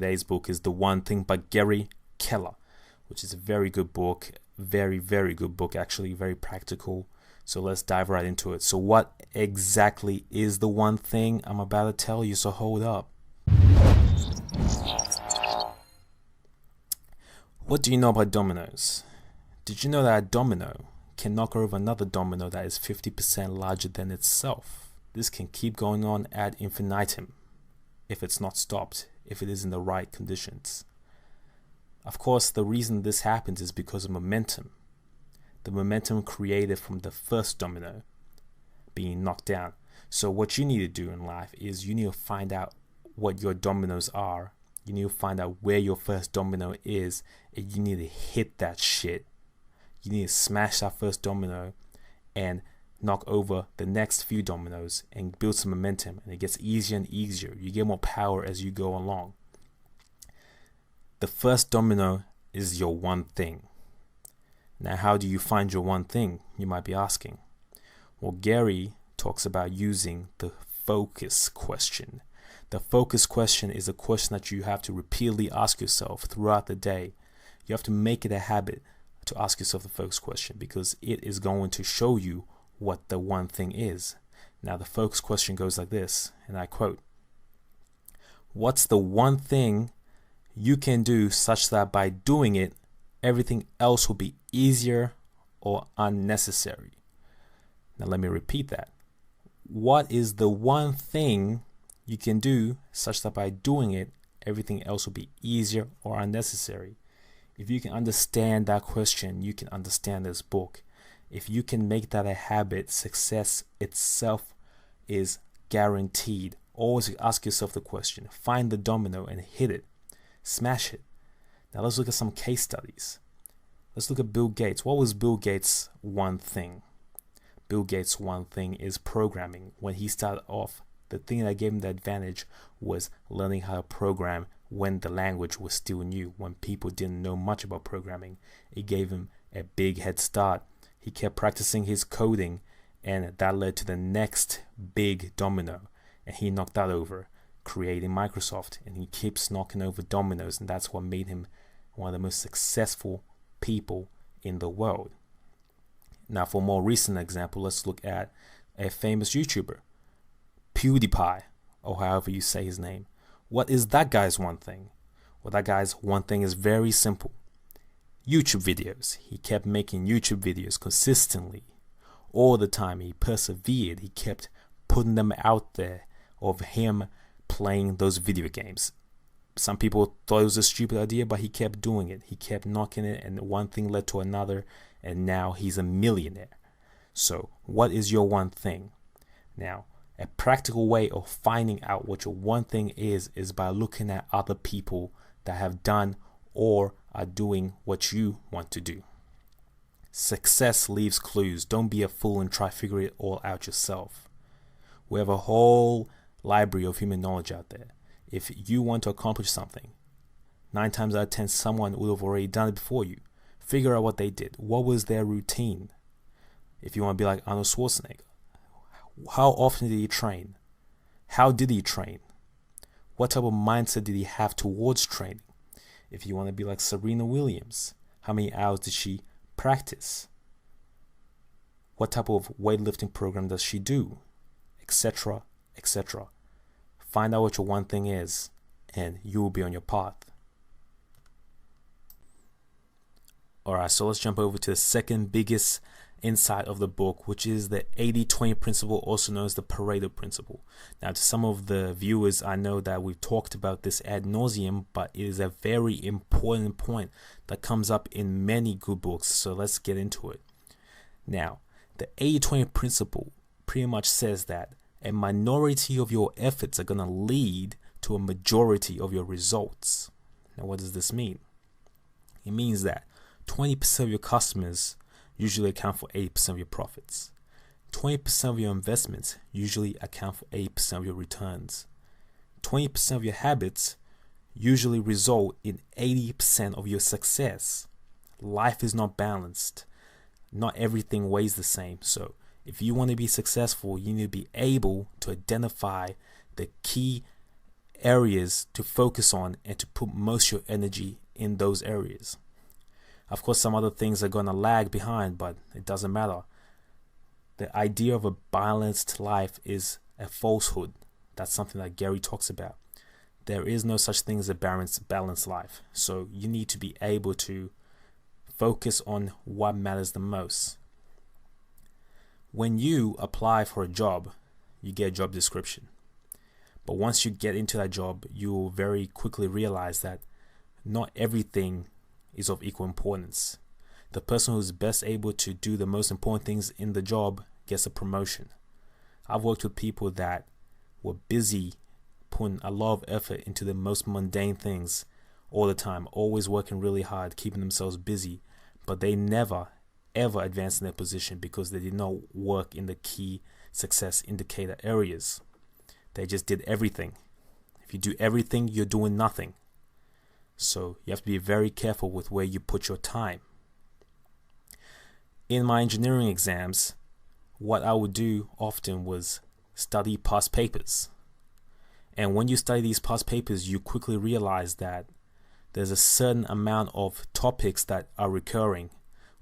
Today's book is The One Thing by Gary Keller, which is a very good book. Very, very good book, actually, very practical. So let's dive right into it. So what exactly is the one thing I'm about to tell you? So hold up. What do you know about dominoes? Did you know that a domino can knock over another domino that is 50% larger than itself? This can keep going on ad infinitum if it's not stopped, if it is in the right conditions. Of course, the reason this happens is because of momentum. The momentum created from the first domino being knocked down. So what you need to do in life is you need to find out what your dominoes are. You need to find out where your first domino is, and you need to hit that shit. You need to smash that first domino and knock over the next few dominoes and build some momentum, and it gets easier and easier. You get more power as you go along. The first domino is your one thing. Now, how do you find your one thing, you might be asking? Well, Gary talks about using the focus question. The focus question is a question that you have to repeatedly ask yourself throughout the day. You have to make it a habit to ask yourself the focus question, because it is going to show you what the one thing is. Now, the focus question goes like this, and I quote, "What's the one thing you can do such that by doing it, everything else will be easier or unnecessary?" Now, let me repeat that. What is the one thing you can do such that by doing it, everything else will be easier or unnecessary? If you can understand that question, you can understand this book. If you can make that a habit, success itself is guaranteed. Always ask yourself the question. Find the domino and hit it. Smash it. Now let's look at some case studies. Let's look at Bill Gates. What was Bill Gates' one thing? Bill Gates' one thing is programming. When he started off, the thing that gave him the advantage was learning how to program when the language was still new, when people didn't know much about programming. It gave him a big head start. He kept practicing his coding, and that led to the next big domino, and he knocked that over, creating Microsoft. And he keeps knocking over dominoes, and that's what made him one of the most successful people in the world. Now, for a more recent example, let's look at a famous YouTuber, PewDiePie, or however you say his name. What is that guy's one thing? Well, that guy's one thing is very simple. YouTube videos. He kept making YouTube videos consistently, all the time. He persevered. He kept putting them out there of him playing those video games. Some people thought it was a stupid idea, but he kept doing it. He kept knocking it, and one thing led to another, and now he's a millionaire. So what is your one thing? Now, a practical way of finding out what your one thing is by looking at other people that have done or are doing what you want to do. Success leaves clues. Don't be a fool and try to figure it all out yourself. We have a whole library of human knowledge out there. If you want to accomplish something, 9 times out of 10, someone would have already done it before you. Figure out what they did. What was their routine? If you want to be like Arnold Schwarzenegger, how often did he train? How did he train? What type of mindset did he have towards training? If you want to be like Serena Williams, how many hours did she practice? What type of weightlifting program does she do? Etc., etc. Find out what your one thing is, and you will be on your path. Alright, so let's jump over to the second biggest insight of the book, which is the 80-20 principle, also known as the Pareto principle. Now, to some of the viewers, I know that we've talked about this ad nauseum, but it is a very important point that comes up in many good books. So let's get into it. Now, the 80-20 principle pretty much says that a minority of your efforts are going to lead to a majority of your results. Now, what does this mean? It means that 20% of your customers usually account for 80% of your profits. 20% of your investments usually account for 80% of your returns. 20% of your habits usually result in 80% of your success. Life is not balanced. Not everything weighs the same. So if you want to be successful, you need to be able to identify the key areas to focus on and to put most of your energy in those areas. Of course, some other things are going to lag behind, but it doesn't matter. The idea of a balanced life is a falsehood. That's something that Gary talks about. There is no such thing as a balanced life. So you need to be able to focus on what matters the most. When you apply for a job, you get a job description. But once you get into that job, you will very quickly realize that not everything is of equal importance. The person who's best able to do the most important things in the job gets a promotion. I've worked with people that were busy putting a lot of effort into the most mundane things all the time, always working really hard, keeping themselves busy, but they never ever advanced in their position because they did not work in the key success indicator areas. They just did everything. If you do everything, you're doing nothing. So you have to be very careful with where you put your time. In my engineering exams, what I would do often was study past papers. And when you study these past papers, you quickly realize that there's a certain amount of topics that are recurring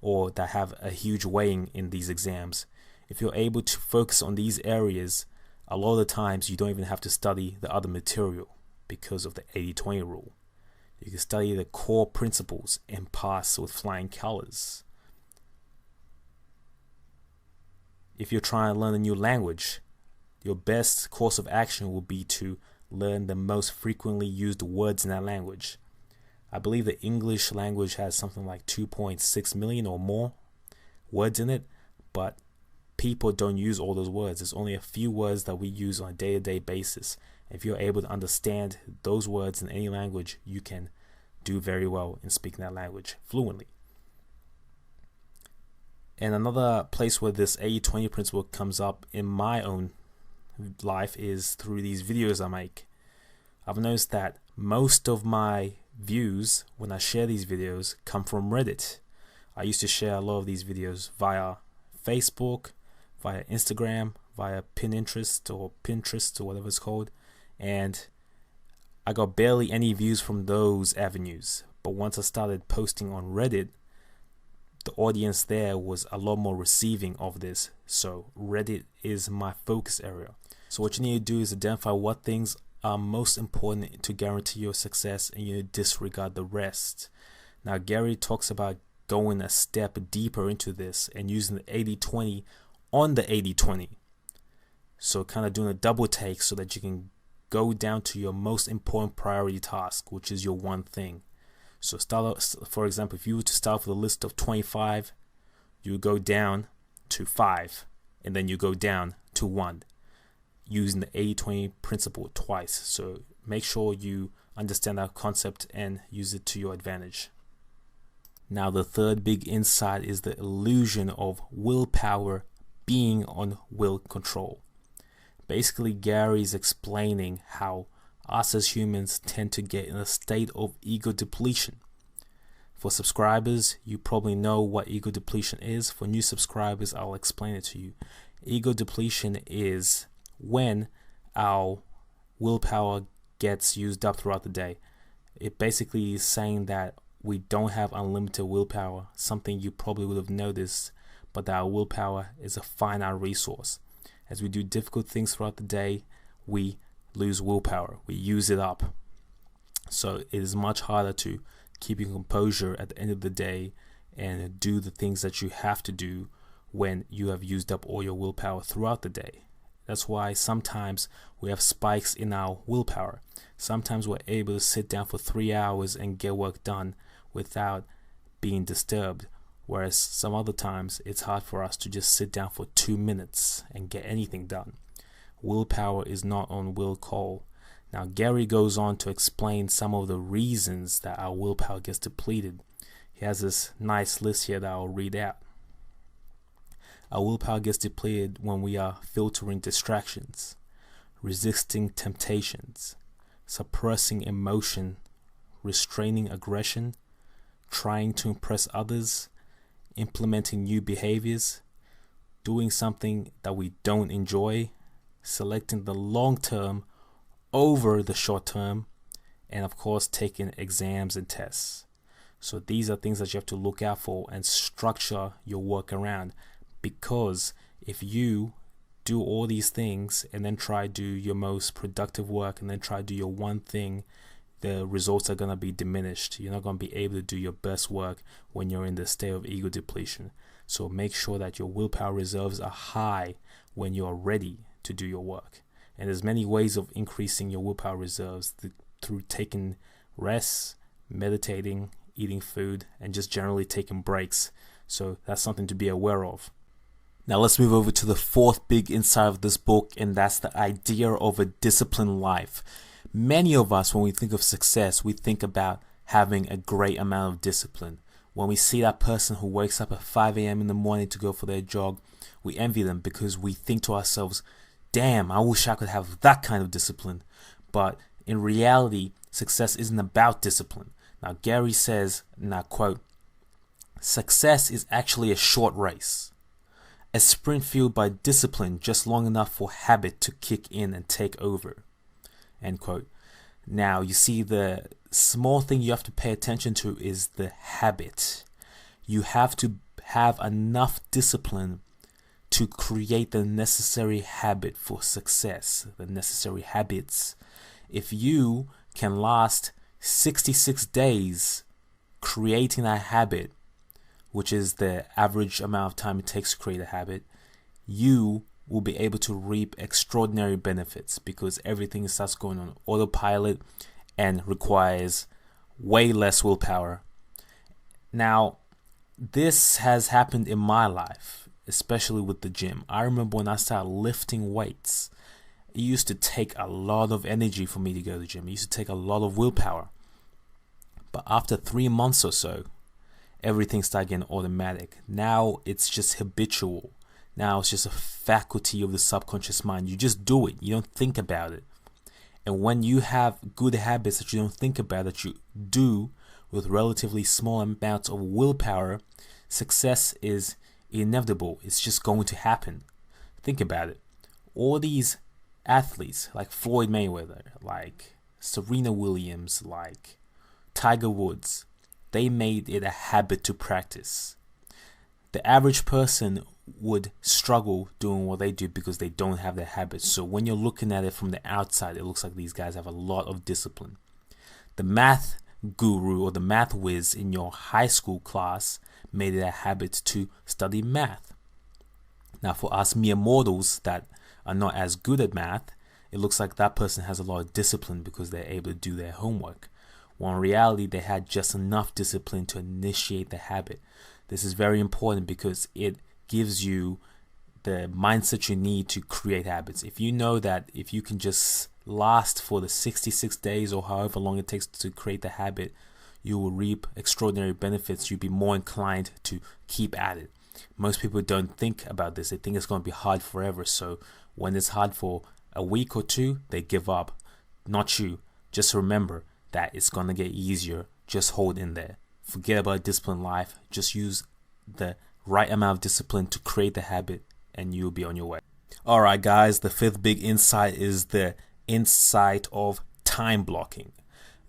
or that have a huge weighing in these exams. If you're able to focus on these areas, a lot of the times you don't even have to study the other material because of the 80-20 rule. You can study the core principles and pass with flying colors. If you're trying to learn a new language, your best course of action will be to learn the most frequently used words in that language. I believe the English language has something like 2.6 million or more words in it, but people don't use all those words. There's only a few words that we use on a day-to-day basis. If you're able to understand those words in any language, you can do very well in speaking that language fluently. And another place where this 80-20 principle comes up in my own life is through these videos I make. I've noticed that most of my views when I share these videos come from Reddit. I used to share a lot of these videos via Facebook, via Instagram, via Pinterest or whatever it's called, and I got barely any views from those avenues. But once I started posting on Reddit, the audience there was a lot more receiving of this. So Reddit is my focus area. So what you need to do is identify what things are most important to guarantee your success, and you disregard the rest. Now Gary talks about going a step deeper into this and using the 80-20 on the 80-20. So kind of doing a double take so that you can go down to your most important priority task, which is your one thing. So for example, if you were to start with a list of 25, you would go down to 5, and then you go down to 1, using the 80-20 principle twice. So make sure you understand that concept and use it to your advantage. Now the third big insight is the illusion of willpower being on will control. Basically, Gary is explaining how us as humans tend to get in a state of ego depletion. For subscribers, you probably know what ego depletion is. For new subscribers, I'll explain it to you. Ego depletion is when our willpower gets used up throughout the day. It basically is saying that we don't have unlimited willpower, something you probably would have noticed, but that our willpower is a finite resource. As we do difficult things throughout the day, we lose willpower, we use it up. So it is much harder to keep your composure at the end of the day and do the things that you have to do when you have used up all your willpower throughout the day. That's why sometimes we have spikes in our willpower. Sometimes we're able to sit down for 3 hours and get work done without being disturbed, whereas some other times it's hard for us to just sit down for 2 minutes and get anything done. Willpower is not on will call. Now Gary goes on to explain some of the reasons that our willpower gets depleted. He has this nice list here that I'll read out. Our willpower gets depleted when we are filtering distractions, resisting temptations, suppressing emotion, restraining aggression, trying to impress others, implementing new behaviors, doing something that we don't enjoy, selecting the long-term over the short term, and of course taking exams and tests. So these are things that you have to look out for and structure your work around, because if you do all these things and then try to do your most productive work and then try to do your one thing, the results are going to be diminished. You're not going to be able to do your best work when you're in the state of ego depletion. So make sure that your willpower reserves are high when you're ready to do your work. And there's many ways of increasing your willpower reserves through taking rests, meditating, eating food, and just generally taking breaks. So that's something to be aware of. Now let's move over to the fourth big insight of this book, and that's the idea of a disciplined life. Many of us, when we think of success, we think about having a great amount of discipline. When we see that person who wakes up at 5 a.m. in the morning to go for their jog, we envy them because we think to ourselves, damn, I wish I could have that kind of discipline. But in reality, success isn't about discipline. Now Gary says, and I quote, "Success is actually a short race. A sprint fueled by discipline just long enough for habit to kick in and take over." End quote. Now, you see, the small thing you have to pay attention to is the habit. You have to have enough discipline to create the necessary habit for success, the necessary habits. If you can last 66 days creating that habit, which is the average amount of time it takes to create a habit, you will be able to reap extraordinary benefits because everything starts going on autopilot and requires way less willpower. Now, this has happened in my life, especially with the gym. I remember when I started lifting weights, it used to take a lot of energy for me to go to the gym. It used to take a lot of willpower. But after 3 months or so, everything started getting automatic. Now it's just habitual. Now it's just a faculty of the subconscious mind. You just do it. You don't think about it. And when you have good habits that you don't think about, that you do with relatively small amounts of willpower, success is inevitable. It's just going to happen. Think about it. All these athletes like Floyd Mayweather, like Serena Williams, like Tiger Woods, they made it a habit to practice. The average person would struggle doing what they do because they don't have the habit. So when you're looking at it from the outside, it looks like these guys have a lot of discipline. The math guru or the math whiz in your high school class made it a habit to study math. Now for us mere mortals that are not as good at math, it looks like that person has a lot of discipline because they're able to do their homework. Well, in reality, they had just enough discipline to initiate the habit. This is very important because it gives you the mindset you need to create habits. If you know that if you can just last for the 66 days or however long it takes to create the habit, you will reap extraordinary benefits. You'll be more inclined to keep at it. Most people don't think about this. They think it's going to be hard forever. So when it's hard for a week or two, they give up. Not you. Just remember that it's going to get easier. Just hold in there. Forget about disciplined life. Just use the right amount of discipline to create the habit and you'll be on your way. All right, guys, the fifth big insight is the insight of time blocking.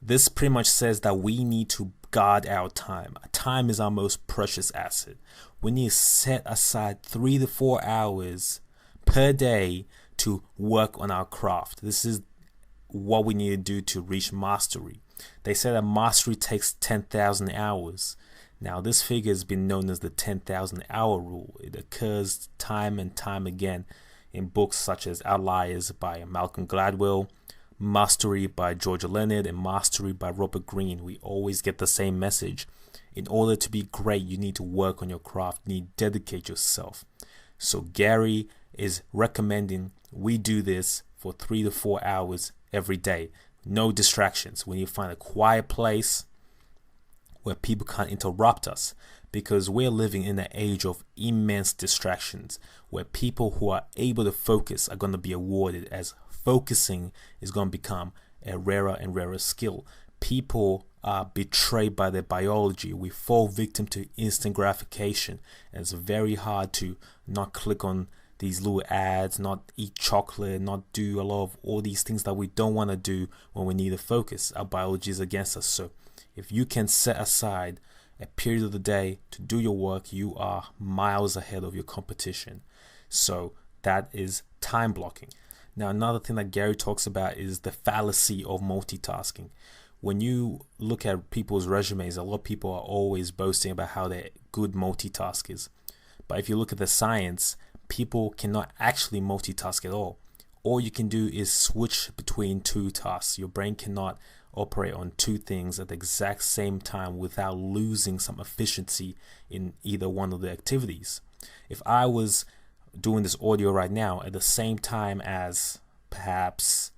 This pretty much says that we need to guard our time. Time is our most precious asset. We need to set aside 3 to 4 hours per day to work on our craft. This is what we need to do to reach mastery. They say that mastery takes 10,000 hours. Now, this figure has been known as the 10,000 hour rule. It occurs time and time again in books such as Outliers by Malcolm Gladwell, Mastery by George Leonard, and Mastery by Robert Greene. We always get the same message. In order to be great, you need to work on your craft. You need to dedicate yourself. So Gary is recommending we do this for 3 to 4 hours every day. No distractions. We need to find a quiet place where people can't interrupt us, because we're living in an age of immense distractions where people who are able to focus are going to be awarded, as focusing is going to become a rarer and rarer skill. People are betrayed by their biology. We fall victim to instant gratification, and it's very hard to not click on these little ads, not eat chocolate, not do a lot of all these things that we don't want to do when we need to focus. Our biology is against us. So if you can set aside a period of the day to do your work, you are miles ahead of your competition. So that is time blocking. Now, another thing that Gary talks about is the fallacy of multitasking. When you look at people's resumes, a lot of people are always boasting about how they're good multitaskers. But if you look at the science, people cannot actually multitask at all. All you can do is switch between two tasks. Your brain cannot operate on two things at the exact same time without losing some efficiency in either one of the activities. If I was doing this audio right now at the same time as perhaps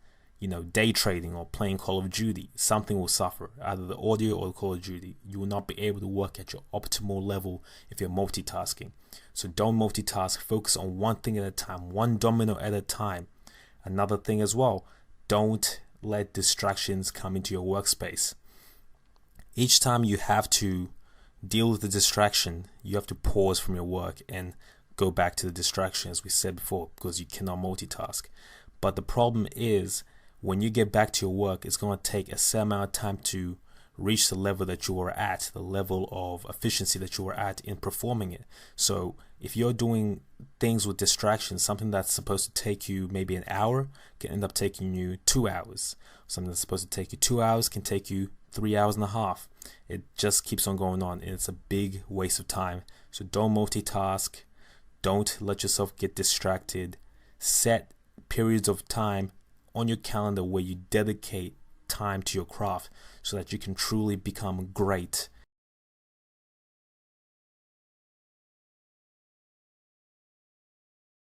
day trading or playing Call of Duty, something will suffer, either the audio or the Call of Duty. You will not be able to work at your optimal level if you're multitasking. So don't multitask. Focus on one thing at a time, one domino at a time. Another thing as well, don't let distractions come into your workspace. Each time you have to deal with the distraction, you have to pause from your work and go back to the distraction, as we said before, because you cannot multitask. But the problem is, when you get back to your work, it's going to take a certain amount of time to reach the level that you were at, the level of efficiency that you were at in performing it. So if you're doing things with distractions, something that's supposed to take you maybe an hour can end up taking you 2 hours. Something that's supposed to take you 2 hours can take you 3 hours and a half. It just keeps on going on, and it's a big waste of time. So don't multitask. Don't let yourself get distracted. Set periods of time on your calendar where you dedicate time to your craft so that you can truly become great